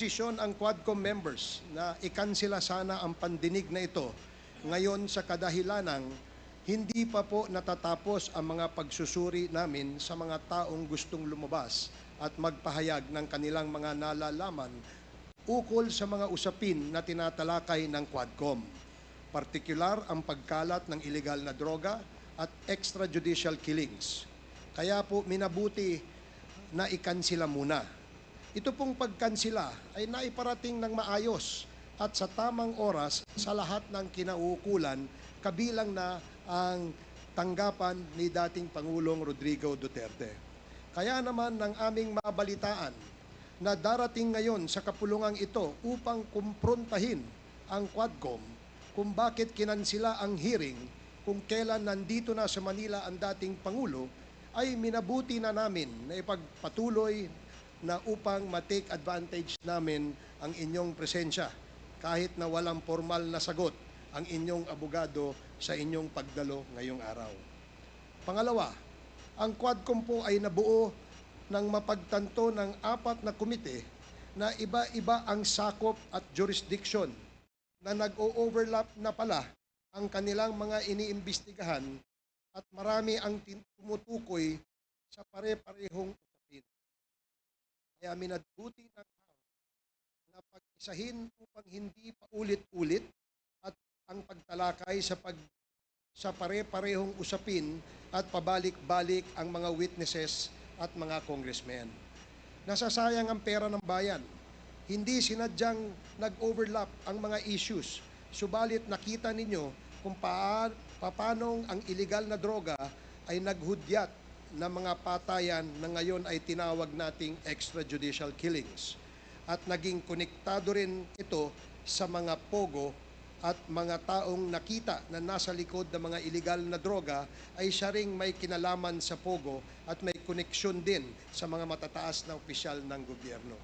nagdesisyon ang Quadcom members na ikansela sana ang pandinig na ito ngayon sa kadahilanang hindi pa po natatapos ang mga pagsusuri namin sa mga taong gustong lumabas at magpahayag ng kanilang mga nalalaman ukol sa mga usapin na tinatalakay ng Quadcom. Partikular ang pagkalat ng illegal na droga at extrajudicial killings. Kaya po minabuti na ikansila muna. Ito pong pagkansila ay naiparating ng maayos at sa tamang oras sa lahat ng kinauukulan, kabilang na ang tanggapan ni dating Pangulong Rodrigo Duterte. Kaya naman ng aming mabalitaan na darating ngayon sa kapulungang ito upang kumprontahin ang Quadcom kung bakit kinansila ang hearing kung kailan nandito na sa Manila ang dating Pangulo, ay minabuti na namin na ipagpatuloy na upang ma-take advantage namin ang inyong presensya kahit na walang formal na sagot ang inyong abogado sa inyong pagdalo ngayong araw. Pangalawa, ang Quadcom po ay nabuo ng mapagtanto ng 4 na komite na iba-iba ang sakop at jurisdiction na nag-o-overlap na pala ang kanilang mga iniimbestigahan at marami ang tumutukoy sa pare-parehong usapin. Kaya minabuti ng na pag-isahin upang hindi pa ulit-ulit at ang pagtalakay sa pare-parehong usapin at pabalik-balik ang mga witnesses at mga congressmen. Nasasayang ang pera ng bayan. Hindi sinadyang nag-overlap ang mga issues, subalit nakita ninyo kung paanong ang illegal na droga ay naghudyat na mga patayan na ngayon ay tinawag nating extrajudicial killings. At naging konektado rin ito sa mga pogo at mga taong nakita na nasa likod ng mga illegal na droga ay siya ring may kinalaman sa pogo at may koneksyon din sa mga matataas na opisyal ng gobyerno.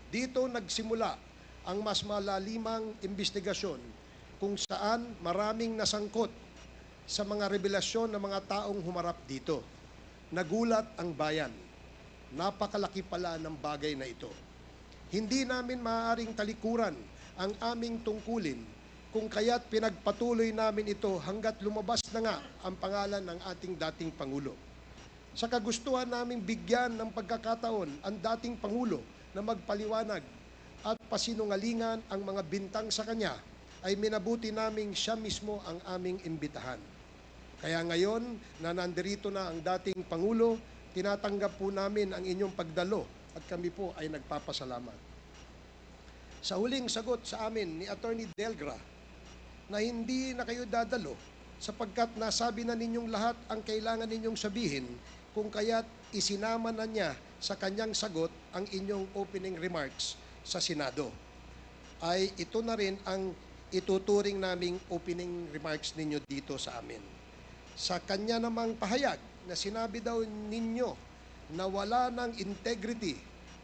Dito nagsimula ang mas malalimang investigasyon kung saan maraming nasangkot sa mga revelasyon ng mga taong humarap dito. Nagulat ang bayan. Napakalaki pala ng bagay na ito. Hindi namin maaaring talikuran ang aming tungkulin kung kaya't pinagpatuloy namin ito hanggat lumabas na nga ang pangalan ng ating dating Pangulo. Sa kagustuhan naming bigyan ng pagkakataon ang dating Pangulo na magpaliwanag at pasinungalingan ang mga bintang sa kanya, ay minabuti naming siya mismo ang aming imbitahan. Kaya ngayon na nandirito na ang dating Pangulo, tinatanggap po namin ang inyong pagdalo at kami po ay nagpapasalamat. Sa huling sagot sa amin ni Attorney Delgra na hindi na kayo dadalo sapagkat nasabi na ninyong lahat ang kailangan ninyong sabihin, kung kaya't isinama na niya sa kanyang sagot ang inyong opening remarks sa Senado. Ay ito na rin ang ituturing naming opening remarks ninyo dito sa amin. Sa kanya namang pahayag na sinabi daw ninyo na wala ng integrity,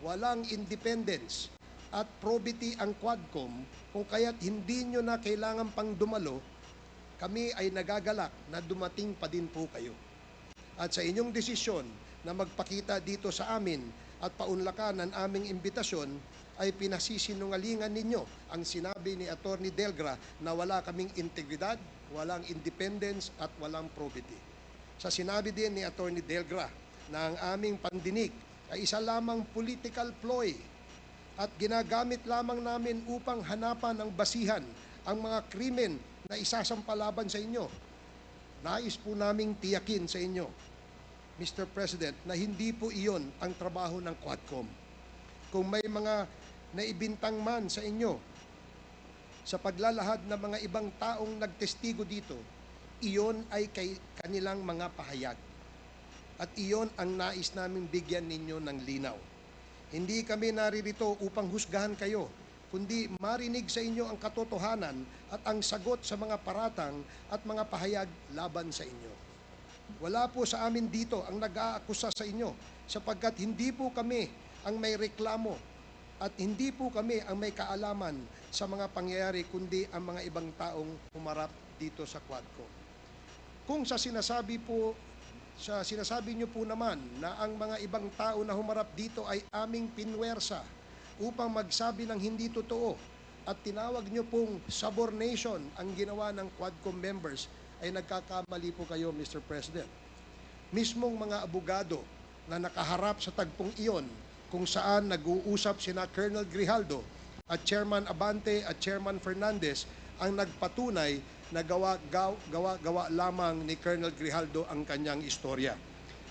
walang independence at probity ang Quadcom, kung kaya't hindi nyo na kailangan pang dumalo, kami ay nagagalak na dumating pa din po kayo. At sa inyong desisyon na magpakita dito sa amin at paunlakan ang aming imbitasyon, ay pinasisinungalingan ninyo ang sinabi ni Attorney Delgra na wala kaming integridad, walang independence at walang probity. Sa sinabi din ni Attorney Delgra na ang aming pandinig ay isa lamang political ploy at ginagamit lamang namin upang hanapan ng basihan ang mga krimen na isasampalaban sa inyo. Nais po naming tiyakin sa inyo, Mr. President, na hindi po iyon ang trabaho ng Quadcom. Kung may mga naibintang man sa inyo sa paglalahad ng mga ibang taong nagtestigo dito, iyon ay kanilang mga pahayag. At iyon ang nais naming bigyan ninyo ng linaw. Hindi kami naririto upang husgahan kayo, kundi marinig sa inyo ang katotohanan at ang sagot sa mga paratang at mga pahayag laban sa inyo. Wala po sa amin dito ang nag-aakusa sa inyo sapagkat hindi po kami ang may reklamo at hindi po kami ang may kaalaman sa mga pangyayari kundi ang mga ibang taong humarap dito sa Quadcom. Kung sa sinasabi niyo po naman na ang mga ibang tao na humarap dito ay aming pinwersa upang magsabi ng hindi totoo at tinawag nyo pong subornation ang ginawa ng Quadcom members, ay nagkakamali po kayo, Mr. President. Mismong mga abogado na nakaharap sa tagpong iyon, kung saan nag-uusap sina Colonel Grijaldo at Chairman Abante at Chairman Fernandez, ang nagpatunay na gawa lamang ni Colonel Grijaldo ang kanyang istorya.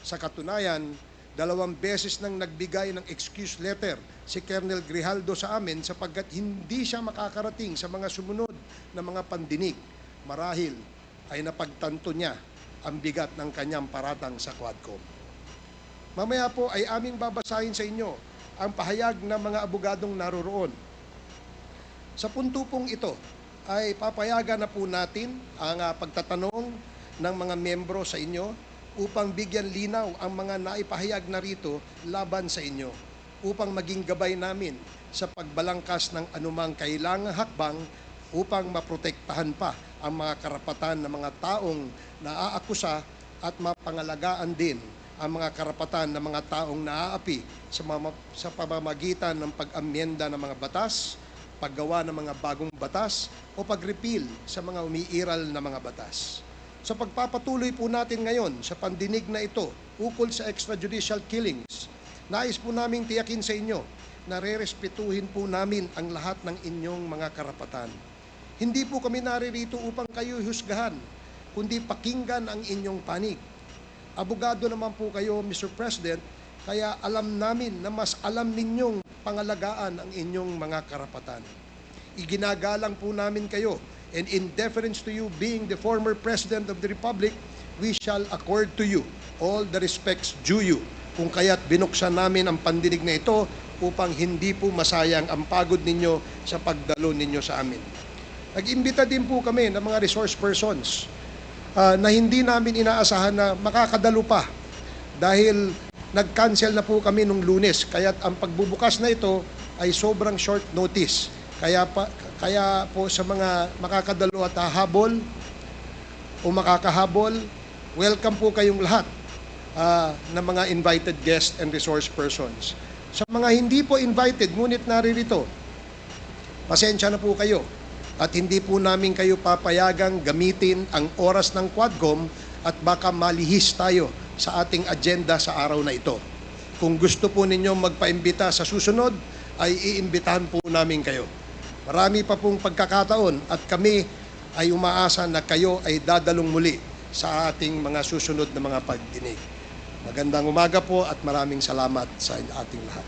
Sa katunayan, 2 beses nang nagbigay ng excuse letter si Colonel Grijaldo sa amin sapagkat hindi siya makakarating sa mga sumunod na mga pandinig. Marahil ay napagtanto niya ang bigat ng kanyang paratang sa Quadcom. Mamaya po ay aming babasahin sa inyo ang pahayag ng mga abogadong naroroon. Sa punto pong ito ay papayagan na po natin ang pagtatanong ng mga membro sa inyo upang bigyan linaw ang mga naipahayag na rito laban sa inyo, upang maging gabay namin sa pagbalangkas ng anumang kailangang hakbang upang maprotektahan pa ang mga karapatan ng mga taong naaakusa at mapangalagaan din ang mga karapatan ng mga taong naaapi sa pamamagitan ng pag-amyenda ng mga batas, paggawa ng mga bagong batas o pag-repeal sa mga umiiral na mga batas. Sa pagpapatuloy po natin ngayon sa pandinig na ito ukol sa extrajudicial killings, nais po naming tiyakin sa inyo na rerespetuhin po namin ang lahat ng inyong mga karapatan. Hindi po kami naririto upang kayo husgahan, kundi pakinggan ang inyong panig. Abogado naman po kayo, Mr. President, kaya alam namin na mas alam ninyong pangalagaan ang inyong mga karapatan. Iginagalang po namin kayo, and in deference to you being the former President of the Republic, we shall accord to you all the respects due you. Kung kaya't binuksan namin ang pandinig na ito upang hindi po masayang ang pagod ninyo sa pagdalo ninyo sa amin. Nag-imbita din po kami ng mga resource persons na hindi namin inaasahan na makakadalo pa dahil nag-cancel na po kami nung Lunes. Kaya't ang pagbubukas na ito ay sobrang short notice. Kaya po sa mga makakadalo at hahabol o makakahabol, welcome po kayong lahat na mga invited guests and resource persons. Sa mga hindi po invited, ngunit naririto, pasensya na po kayo at hindi po namin kayo papayagang gamitin ang oras ng Quadcom at baka malihis tayo sa ating agenda sa araw na ito. Kung gusto po ninyong magpaimbita sa susunod, ay iimbitahan po namin kayo. Marami pa pong pagkakataon at kami ay umaasa na kayo ay dadalong muli sa ating mga susunod na mga pagdinig. Magandang umaga po at maraming salamat sa ating lahat.